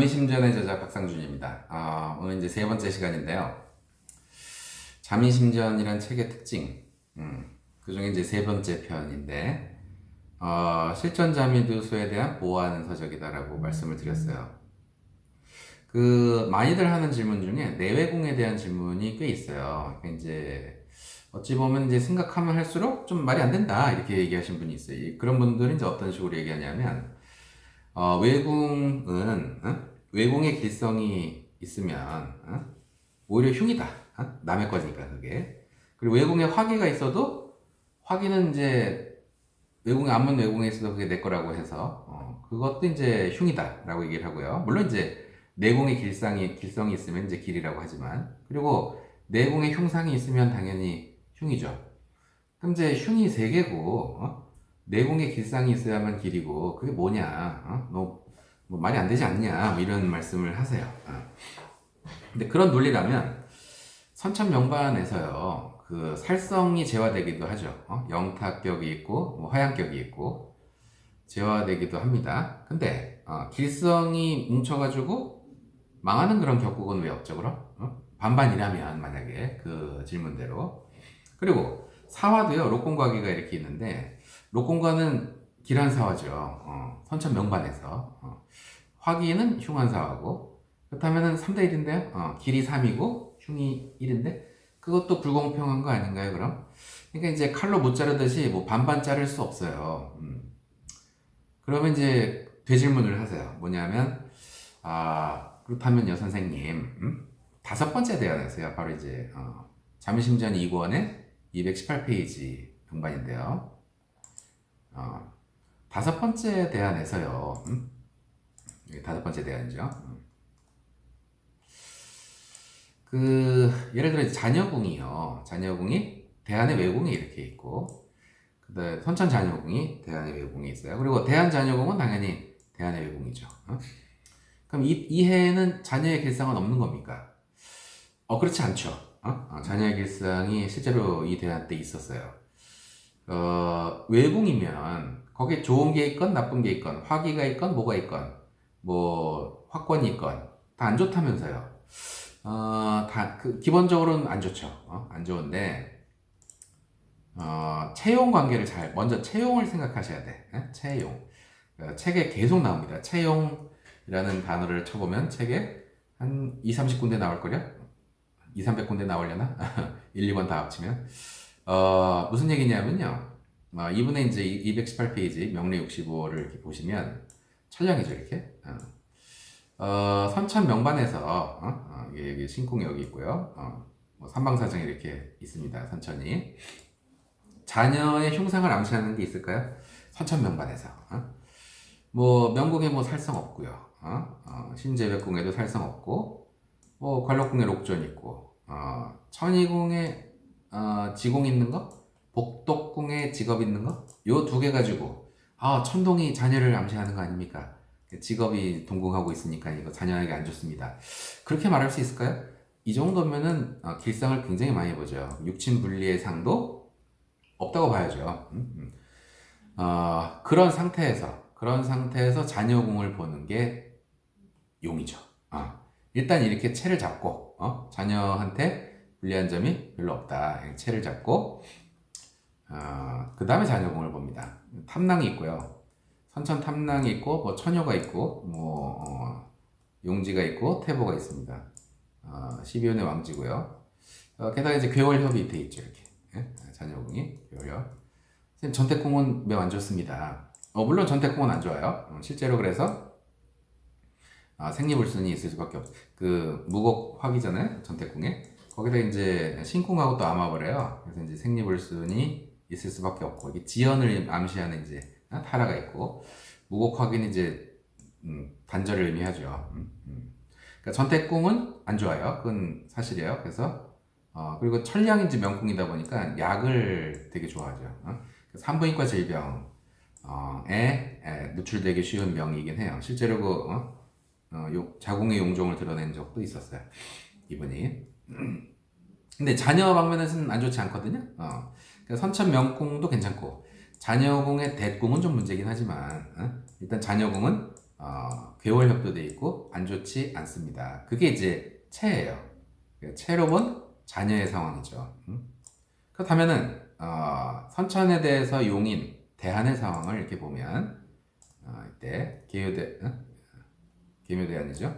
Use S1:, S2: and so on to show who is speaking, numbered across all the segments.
S1: 잠이심전의 저자 박상준입니다. 오늘 이제 세 번째 시간인데요. 잠이심전이란 책의 특징, 그 중에 이제 세 번째 편인데, 실전 잠이두수에 대한 보호하는 서적이다라고 말씀을 드렸어요. 많이들 하는 질문 중에 내외공에 대한 질문이 꽤 있어요. 이제 어찌 보면 이제 생각하면 할수록 좀 말이 안 된다 이렇게 얘기하신 분이 있어요. 그런 분들은 이제 어떤 식으로 얘기하냐면, 외궁은 외궁의 길성이 있으면 오히려 흉이다. 남의 거니까 그게. 그리고 외궁에 화기가 있어도 화기는 이제 외궁에 안문 외궁에 있어도 그게 내 거라고 해서 그것도 이제 흉이다라고 얘기를 하고요. 물론 이제 내궁의 길성이 있으면 이제 길이라고 하지만, 그리고 내궁의 흉상이 있으면 당연히 흉이죠. 그럼 이제 흉이 세 개고 내공의 길상이 있어야만 길이고 그게 뭐냐, 뭐 말이 안 되지 않냐, 뭐 이런 말씀을 하세요. 근데 그런 논리라면 선천명반에서요, 그 살성이 재화되기도 하죠. 영탁격이 있고 뭐 화양격이 있고 재화되기도 합니다. 근데 길성이 뭉쳐가지고 망하는 그런 격국은 왜 없죠? 그럼 반반이라면, 만약에 그 질문대로. 그리고 사화도요, 로공과기가 이렇게 있는데, 로공과는 길한사화죠. 선천명반에서. 화기는 흉한사화고, 그렇다면 3대 1인데요. 길이 3이고 흉이 1인데, 그것도 불공평한 거 아닌가요, 그럼? 그러니까 이제 칼로 못 자르듯이 뭐 반반 자를 수 없어요. 그러면 이제 되질문을 하세요. 뭐냐면, 그렇다면요, 선생님, 다섯 번째 대안에서요, 바로 이제 잠의심전 2권의 218페이지 동반인데요. 다섯 번째 대안에서요, 다섯 번째 대안이죠. 예를 들어 자녀궁이요. 자녀궁이 대안의 외궁에 이렇게 있고, 그다음에 선천 자녀궁이 대안의 외궁에 있어요. 그리고 대안 자녀궁은 당연히 대안의 외궁이죠. 그럼 이 해에는 자녀의 길상은 없는 겁니까? 그렇지 않죠. 자녀의 길상이 실제로 이 대안 때 있었어요. 외궁이면 거기에 좋은 게 있건 나쁜 게 있건, 화기가 있건 뭐가 있건, 뭐 화권이 있건 다 안 좋다면서요. 기본적으로는 안 좋죠. 안 좋은데, 채용 관계를 먼저 채용을 생각하셔야 돼. 채용. 책에 계속 나옵니다. 채용이라는 단어를 쳐보면 책에 한 2, 30군데 나올걸요? 2, 300군데 나오려나? 1, 2번 다 합치면. 무슨 얘기냐면요. 이분의 이제 218페이지 명례 65를 이렇게 보시면 천량이죠, 이렇게. 선천 명반에서, 여기 신궁이 여기 있고요. 뭐 삼방사정이 이렇게 있습니다, 선천이. 자녀의 흉상을 암시하는 게 있을까요? 선천 명반에서. 뭐, 명궁에 뭐 살성 없고요. 신재백궁에도 살성 없고, 뭐, 관록궁에 록존 있고, 천이궁에 지공 있는 거, 복덕궁에 직업 있는 거, 요 두 개 가지고 천동이 자녀를 암시하는 거 아닙니까? 직업이 동궁하고 있으니까 이거 자녀에게 안 좋습니다. 그렇게 말할 수 있을까요? 이 정도면은 길상을 굉장히 많이 보죠. 육친분리의 상도 없다고 봐야죠. 그런 상태에서 자녀궁을 보는 게 용이죠. 일단 이렇게 채를 잡고, 자녀한테 불리한 점이 별로 없다, 채를 잡고, 그 다음에 자녀궁을 봅니다. 탐낭이 있고요. 선천 탐낭이 있고, 뭐 처녀가 있고, 뭐 용지가 있고, 태보가 있습니다. 12원의 왕지고요. 게다가 이제 괴월협이 돼 있죠, 이렇게. 자녀궁이 괴월협. 전택궁은 매우 안 좋습니다. 물론 전택궁은 안 좋아요. 실제로 그래서 생리불순이 있을 수밖에 없어요. 무곡 화기잖아요, 전택궁에. 거기다 이제 신궁하고 또 암화버려요. 그래서 이제 생리불순이 있을 수밖에 없고, 이게 지연을 암시하는 이제 타라가 있고, 무곡 화기는 이제 단절을 의미하죠. 그러니까 전택궁은 안 좋아요. 그건 사실이에요. 그래서 그리고 천량인지 명궁이다 보니까 약을 되게 좋아하죠. 산부인과 질병에 노출되기 쉬운 명이긴 해요. 실제로 자궁의 용종을 드러낸 적도 있었어요, 이분이. 근데 자녀 방면에서는 안 좋지 않거든요. 그러니까 선천 명궁도 괜찮고, 자녀궁의 대궁은 좀 문제긴 하지만, 일단 자녀궁은 괴월협도 있고 안 좋지 않습니다. 그게 이제 체예요. 체로 본 자녀의 상황이죠. 그렇다면은 선천에 대해서 용인 대한의 상황을 이렇게 보면 이때 계묘대한이죠.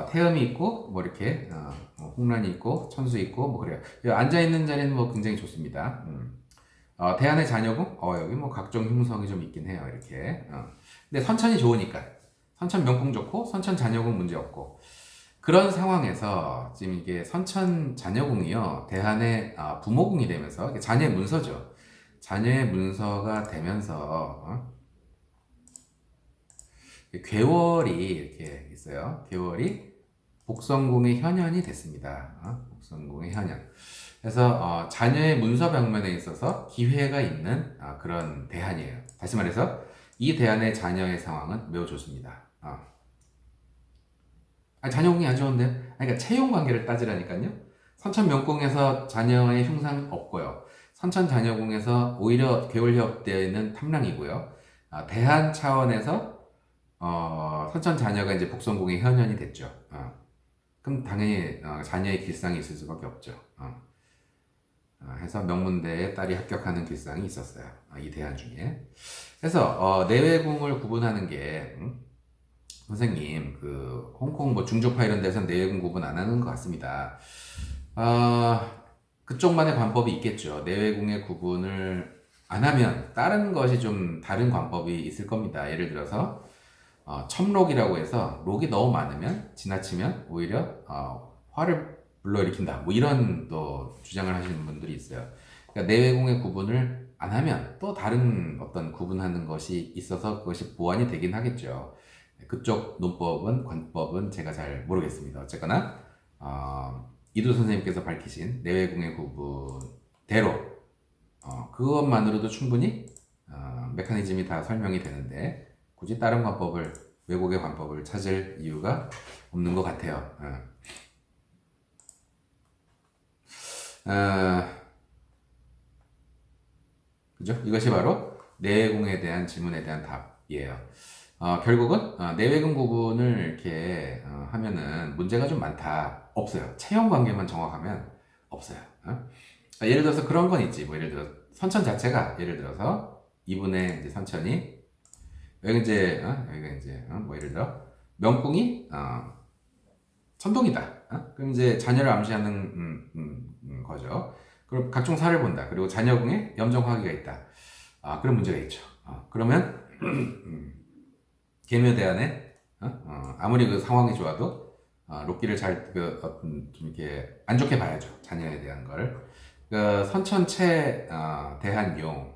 S1: 태음이 있고 뭐 이렇게 뭐 홍란이 있고 천수 있고 뭐 그래요. 앉아 있는 자리는 뭐 굉장히 좋습니다. 대한의 자녀궁 여기 뭐 각종 흉성이 좀 있긴 해요. 이렇게. 근데 선천이 좋으니까 선천 명궁 좋고 선천 자녀궁 문제 없고 그런 상황에서 지금 이게 선천 자녀궁이요 대한의 부모궁이 되면서 자녀의 문서죠. 자녀의 문서가 되면서 괴월이 이렇게 있어요. 괴월이 복성궁의 현현이 됐습니다. 복성궁의 현현. 그래서 자녀의 문서 방면에 있어서 기회가 있는 그런 대한이에요. 다시 말해서 이 대한의 자녀의 상황은 매우 좋습니다. 자녀궁이 안 좋은데? 그러니까 채용 관계를 따지라니까요. 선천 명궁에서 자녀의 흉상 없고요. 선천 자녀궁에서 오히려 괴월협되어 있는 탐랑이고요. 대한 차원에서 선천 자녀가 이제 복성궁의 현현이 됐죠. 그럼 당연히 자녀의 길상이 있을 수밖에 없죠. 해서 명문대에 딸이 합격하는 길상이 있었어요. 이 대한 중에. 그래서 내외궁을 구분하는 게 선생님 그 홍콩 뭐 중조파 이런 데서는 내외궁 구분 안 하는 것 같습니다. 그쪽만의 관법이 있겠죠. 내외궁의 구분을 안 하면 다른 것이 좀 다른 관법이 있을 겁니다. 예를 들어서 첨록이라고 해서 록이 너무 많으면 지나치면 오히려 화를 불러일으킨다. 뭐 이런 또 주장을 하시는 분들이 있어요. 그러니까 내외궁의 구분을 안 하면 또 다른 어떤 구분하는 것이 있어서 그것이 보완이 되긴 하겠죠. 그쪽 논법은 관법은 제가 잘 모르겠습니다. 어쨌거나 이두 선생님께서 밝히신 내외궁의 구분대로 그것만으로도 충분히 메커니즘이 다 설명이 되는데 굳이 다른 관법을 외국의 관법을 찾을 이유가 없는 것 같아요. 그죠? 이것이 바로 내외궁에 대한 질문에 대한 답이에요. 결국은 내외궁 구분을 이렇게 하면은 문제가 좀 많다. 없어요. 체형 관계만 정확하면 없어요. 예를 들어서 그런 건 있지. 뭐 예를 들어 선천 자체가 예를 들어서 이분의 이제 선천이 여기가 이제 뭐 예를 들어 명궁이 천동이다. 그럼 이제 자녀를 암시하는 거죠. 그럼 각종 사를 본다. 그리고 자녀궁에 염정화기가 있다. 그런 문제가 있죠. 그러면 계묘대안에 아무리 그 상황이 좋아도 록기를 좀 이렇게 안 좋게 봐야죠. 자녀에 대한 걸. 그 선천체 대한용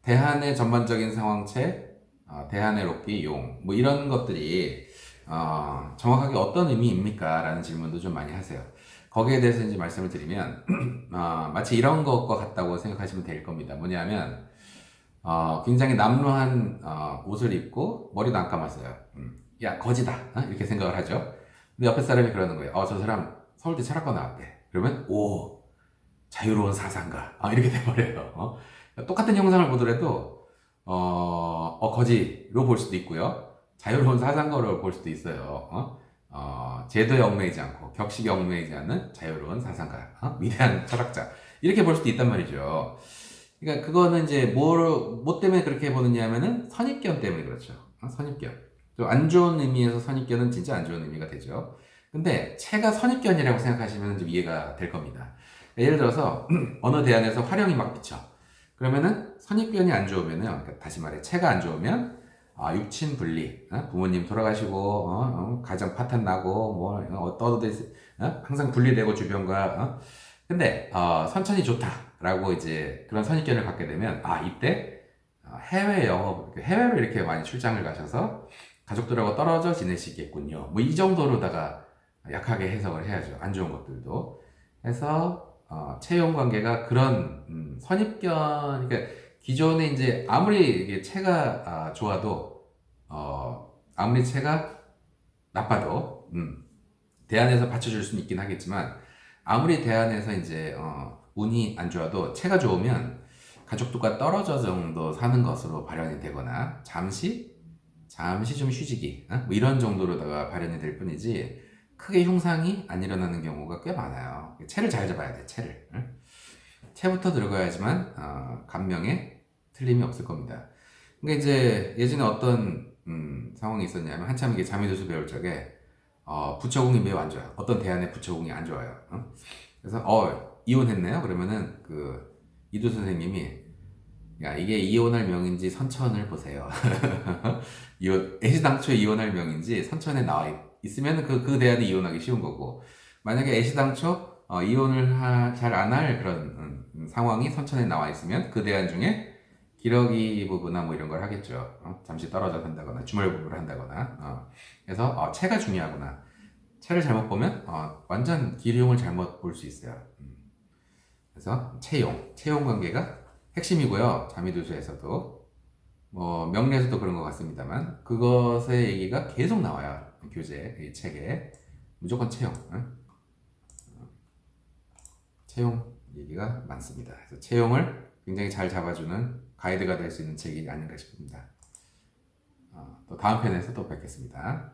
S1: 대한의 전반적인 상황체 대한의 록기 용 뭐 이런 것들이 정확하게 어떤 의미입니까? 라는 질문도 좀 많이 하세요. 거기에 대해서 이제 말씀을 드리면 마치 이런 것과 같다고 생각하시면 될 겁니다. 뭐냐면 굉장히 남루한 옷을 입고 머리도 안 감았어요. 야 거지다 이렇게 생각을 하죠. 근데 옆에 사람이 그러는 거예요. 저 사람 서울대 철학과 나왔대. 그러면 오 자유로운 사상가 이렇게 돼버려요. 똑같은 영상을 보더라도 거지로 볼 수도 있고요. 자유로운 사상가로 볼 수도 있어요. 제도에 얽매이지 않고 격식에 얽매이지 않는 자유로운 사상가, 위대한 철학자 이렇게 볼 수도 있단 말이죠. 그러니까 그거는 이제 뭐 때문에 그렇게 보느냐면은 선입견 때문에 그렇죠. 선입견. 또 안 좋은 의미에서 선입견은 진짜 안 좋은 의미가 되죠. 근데 체가 선입견이라고 생각하시면 좀 이해가 될 겁니다. 예를 들어서 어느 대안에서 화령이 막 비쳐. 그러면은 선입견이 안 좋으면은 그러니까 다시 말해 체가 안 좋으면 육친 분리, 부모님 돌아가시고 가정 파탄 나고 뭐 떠도 항상 분리되고 주변과 근데 선천이 좋다라고 이제 그런 선입견을 갖게 되면 이때 해외 영업 해외로 이렇게 많이 출장을 가셔서 가족들하고 떨어져 지내시겠군요. 뭐 이 정도로다가 약하게 해석을 해야죠. 안 좋은 것들도 해서 채용 관계가 그런 선입견 그러니까 기존에 이제 아무리 이게 체가 좋아도 아무리 체가 나빠도 대안에서 받쳐줄 수는 있긴 하겠지만 아무리 대안에서 이제 운이 안 좋아도 체가 좋으면 가족들과 떨어져 정도 사는 것으로 발현이 되거나 잠시 잠시 좀 휴지기 뭐 이런 정도로다가 발현이 될 뿐이지 크게 흉상이 안 일어나는 경우가 꽤 많아요. 채를 잘 잡아야 돼. 채를. 채부터 들어가야지만 감명에 틀림이 없을 겁니다. 그러니까 이제 예전에 어떤 상황이 있었냐면 한참 이게 자미도수 배울 적에 부처공이 매우 안 좋아요. 어떤 대안의 부처공이 안 좋아요. 그래서 이혼했네요. 그러면은 그 이두 선생님이 야 이게 이혼할 명인지 선천을 보세요. 애시당초에 이혼할 명인지 선천에 나와 있으면 그 대안이 이혼하기 쉬운 거고 만약에 애시당초 이혼을 잘 안 할 그런 상황이 선천에 나와 있으면 그 대안 중에 기러기 부부나 뭐 이런 걸 하겠죠. 잠시 떨어져 산다거나 주말 부부를 한다거나 그래서 채가 중요하구나. 채를 잘못 보면 완전 기룡을 잘못 볼 수 있어요. 그래서 채용 관계가 핵심이고요. 자미두수에서도 뭐 명리에서도 그런 것 같습니다만 그것의 얘기가 계속 나와요. 교재 이 책에 무조건 채용 얘기가 많습니다. 그래서 채용을 굉장히 잘 잡아주는 가이드가 될 수 있는 책이 아닌가 싶습니다. 또 다음 편에서 또 뵙겠습니다.